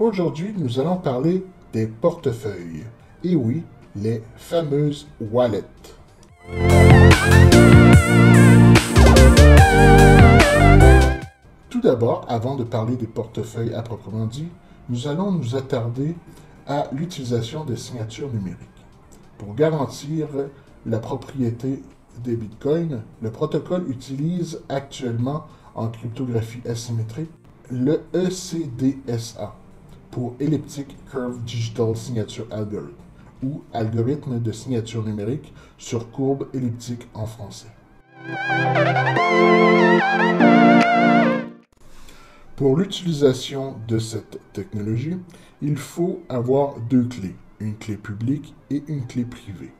Aujourd'hui, nous allons parler des portefeuilles. Et oui, les fameuses wallets. Tout d'abord, avant de parler des portefeuilles à proprement dit, nous allons nous attarder à l'utilisation des signatures numériques. Pour garantir la propriété des bitcoins, le protocole utilise actuellement en cryptographie asymétrique le ECDSA pour Elliptic Curve Digital Signature Algorithm ou algorithme de signature numérique sur courbe elliptique en français. Pour l'utilisation de cette technologie, il faut avoir deux clés, une clé publique et une clé privée.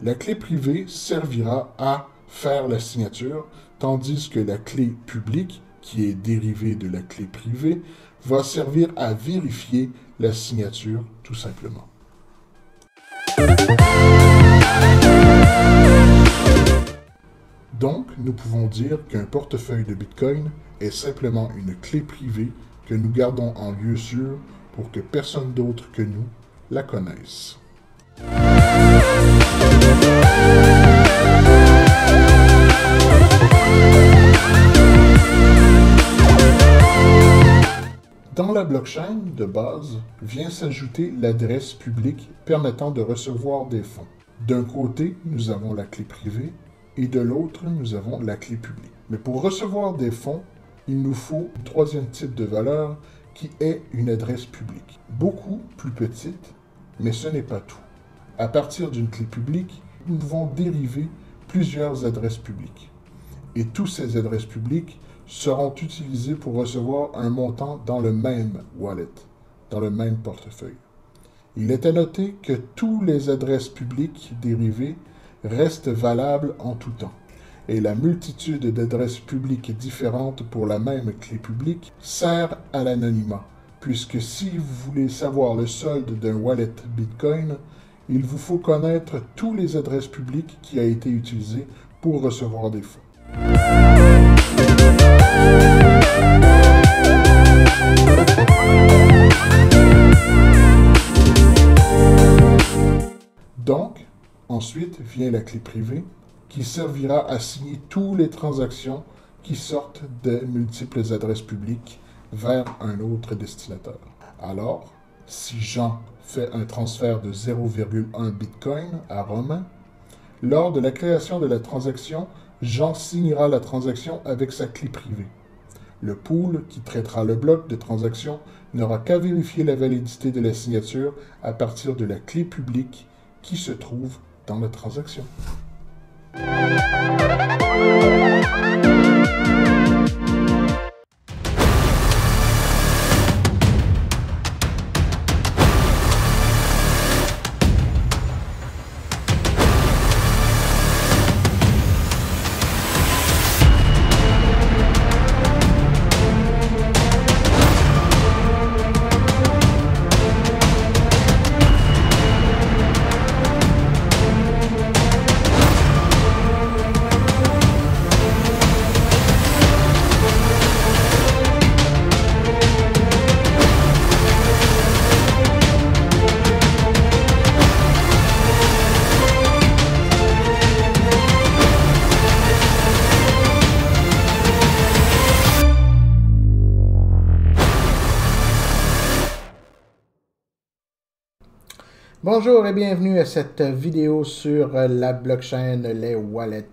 La clé privée servira à faire la signature, tandis que la clé publique, qui est dérivée de la clé privée, va servir à vérifier la signature tout simplement. Donc, nous pouvons dire qu'un portefeuille de Bitcoin est simplement une clé privée que nous gardons en lieu sûr pour que personne d'autre que nous la connaisse. Dans la blockchain de base vient s'ajouter l'adresse publique permettant de recevoir des fonds. D'un côté, nous avons la clé privée et de l'autre, nous avons la clé publique. Mais pour recevoir des fonds, il nous faut un troisième type de valeur qui est une adresse publique. Beaucoup plus petite, mais ce n'est pas tout. À partir d'une clé publique, nous pouvons dériver plusieurs adresses publiques. Et toutes ces adresses publiques seront utilisées pour recevoir un montant dans le même wallet, dans le même portefeuille. Il est à noter que toutes les adresses publiques dérivées restent valables en tout temps. Et la multitude d'adresses publiques différentes pour la même clé publique sert à l'anonymat, puisque si vous voulez savoir le solde d'un wallet Bitcoin, il vous faut connaître toutes les adresses publiques qui ont été utilisées pour recevoir des fonds. Donc, ensuite vient la clé privée qui servira à signer toutes les transactions qui sortent de multiples adresses publiques vers un autre destinataire. Alors, si Jean fait un transfert de 0,1 Bitcoin à Romain, lors de la création de la transaction, Jean signera la transaction avec sa clé privée. Le pool qui traitera le bloc de transaction n'aura qu'à vérifier la validité de la signature à partir de la clé publique qui se trouve dans la transaction. Bonjour et bienvenue à cette vidéo sur la blockchain, les wallets.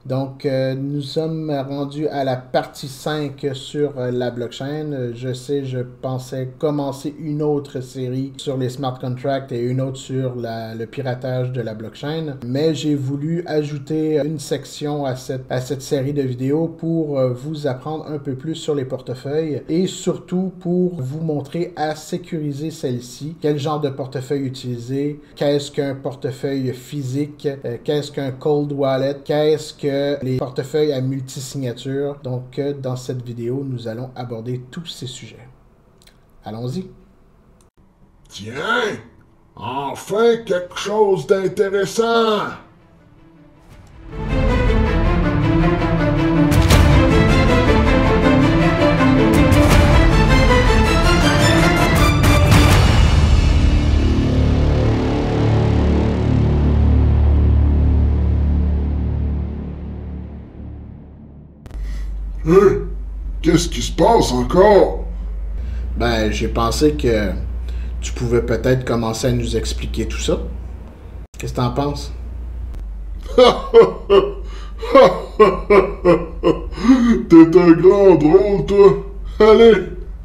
Donc, nous sommes rendus à la partie 5 sur la blockchain. Je sais, je pensais commencer une autre série sur les smart contracts et une autre sur le piratage de la blockchain. Mais j'ai voulu ajouter une section à cette série de vidéos pour vous apprendre un peu plus sur les portefeuilles et surtout pour vous montrer à sécuriser celle-ci. Quel genre de portefeuille utiliser, qu'est-ce qu'un portefeuille physique, qu'est-ce qu'un cold wallet, qu'est-ce que les portefeuilles à multisignature. Donc, dans cette vidéo, nous allons aborder tous ces sujets. Allons-y. Tiens, enfin quelque chose d'intéressant! Hein? Qu'est-ce qui se passe encore? Ben, j'ai pensé que tu pouvais peut-être commencer à nous expliquer tout ça. Qu'est-ce que t'en penses? T'es un grand drôle, toi. Allez,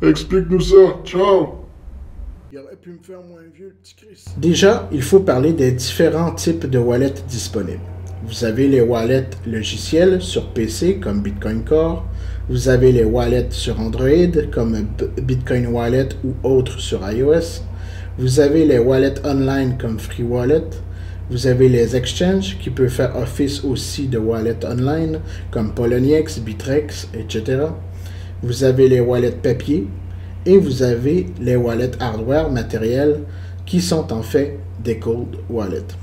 explique-nous ça. Ciao. Il aurait pu me faire moins vieux, le petit Chris. Déjà, il faut parler des différents types de wallets disponibles. Vous avez les wallets logiciels sur PC comme Bitcoin Core. Vous avez les wallets sur Android comme Bitcoin Wallet ou autres sur iOS. Vous avez les wallets online comme Free Wallet. Vous avez les exchanges qui peuvent faire office aussi de wallets online comme Poloniex, Bitrex, etc. Vous avez les wallets papier et vous avez les wallets hardware matériels qui sont en fait des cold wallets.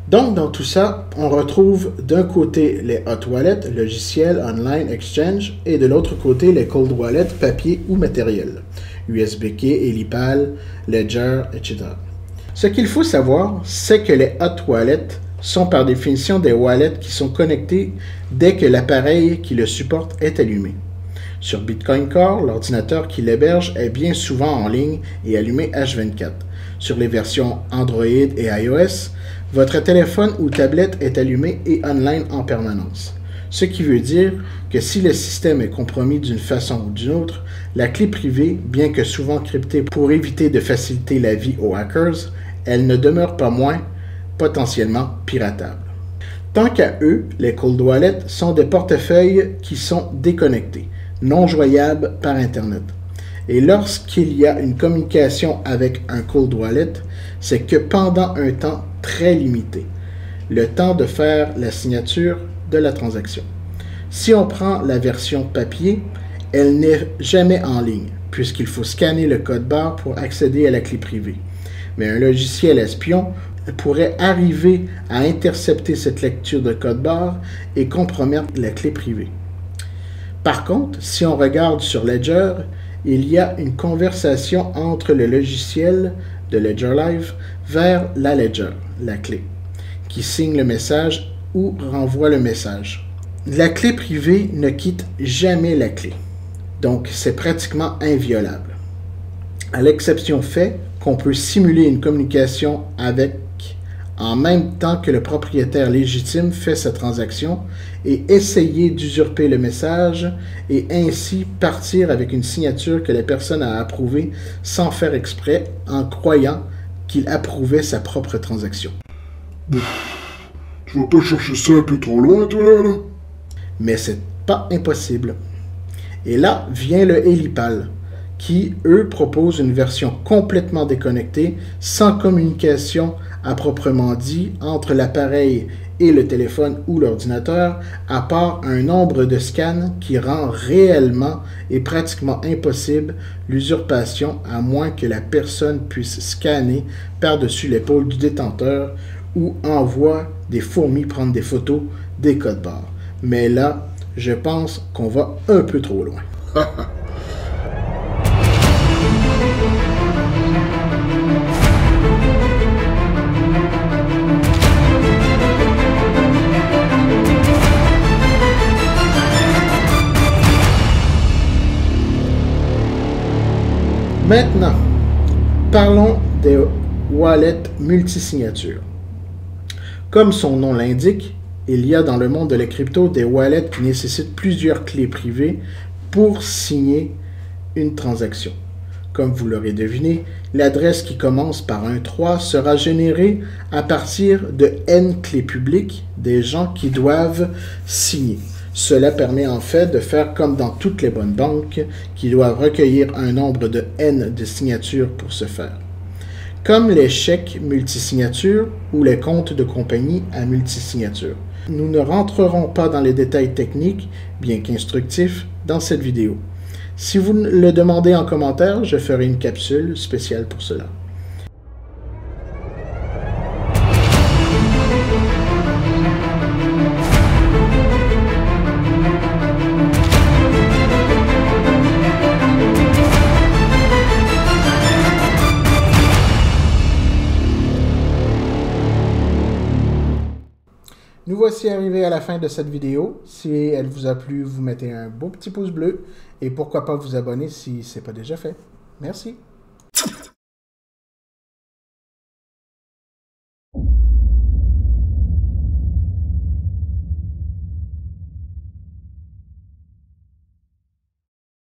Donc, dans tout ça, on retrouve d'un côté les hot wallets, logiciels, online, exchange, et de l'autre côté les cold wallets, papier ou matériel, USB-key, Elipal, Ledger, etc. Ce qu'il faut savoir, c'est que les hot wallets sont par définition des wallets qui sont connectés dès que l'appareil qui le supporte est allumé. Sur Bitcoin Core, l'ordinateur qui l'héberge est bien souvent en ligne et allumé H24. Sur les versions Android et iOS, votre téléphone ou tablette est allumé et online en permanence. Ce qui veut dire que si le système est compromis d'une façon ou d'une autre, la clé privée, bien que souvent cryptée pour éviter de faciliter la vie aux hackers, elle ne demeure pas moins potentiellement piratable. Tant qu'à eux, les cold wallets sont des portefeuilles qui sont déconnectés, non joignables par Internet. Et lorsqu'il y a une communication avec un cold wallet, c'est que pendant un temps très limité, le temps de faire la signature de la transaction. Si on prend la version papier, elle n'est jamais en ligne, puisqu'il faut scanner le code barre pour accéder à la clé privée. Mais un logiciel espion pourrait arriver à intercepter cette lecture de code barre et compromettre la clé privée. Par contre, si on regarde sur Ledger, il y a une conversation entre le logiciel de Ledger Live vers la Ledger, la clé, qui signe le message ou renvoie le message. La clé privée ne quitte jamais la clé, donc c'est pratiquement inviolable. À l'exception fait qu'on peut simuler une communication avec en même temps que le propriétaire légitime fait sa transaction et essayer d'usurper le message et ainsi partir avec une signature que la personne a approuvée sans faire exprès en croyant qu'il approuvait sa propre transaction. Tu vas pas chercher ça un peu trop loin, toi, là? Mais c'est pas impossible. Et là vient le Elipal, qui, eux, proposent une version complètement déconnectée, sans communication à proprement dit entre l'appareil et le téléphone ou l'ordinateur, à part un nombre de scans qui rend réellement et pratiquement impossible l'usurpation à moins que la personne puisse scanner par-dessus l'épaule du détenteur ou envoie des fourmis prendre des photos des codes barres. Mais là, je pense qu'on va un peu trop loin. Maintenant, parlons des wallets multisignatures. Comme son nom l'indique, il y a dans le monde de la crypto des wallets qui nécessitent plusieurs clés privées pour signer une transaction. Comme vous l'aurez deviné, l'adresse qui commence par un 3 sera générée à partir de N clés publiques des gens qui doivent signer. Cela permet en fait de faire comme dans toutes les bonnes banques qui doivent recueillir un nombre de N de signatures pour ce faire. Comme les chèques multisignatures ou les comptes de compagnie à multisignature. Nous ne rentrerons pas dans les détails techniques, bien qu'instructifs, dans cette vidéo. Si vous le demandez en commentaire, je ferai une capsule spéciale pour cela. Nous voici arrivés à la fin de cette vidéo. Si elle vous a plu, vous mettez un beau petit pouce bleu et pourquoi pas vous abonner si ce n'est pas déjà fait. Merci.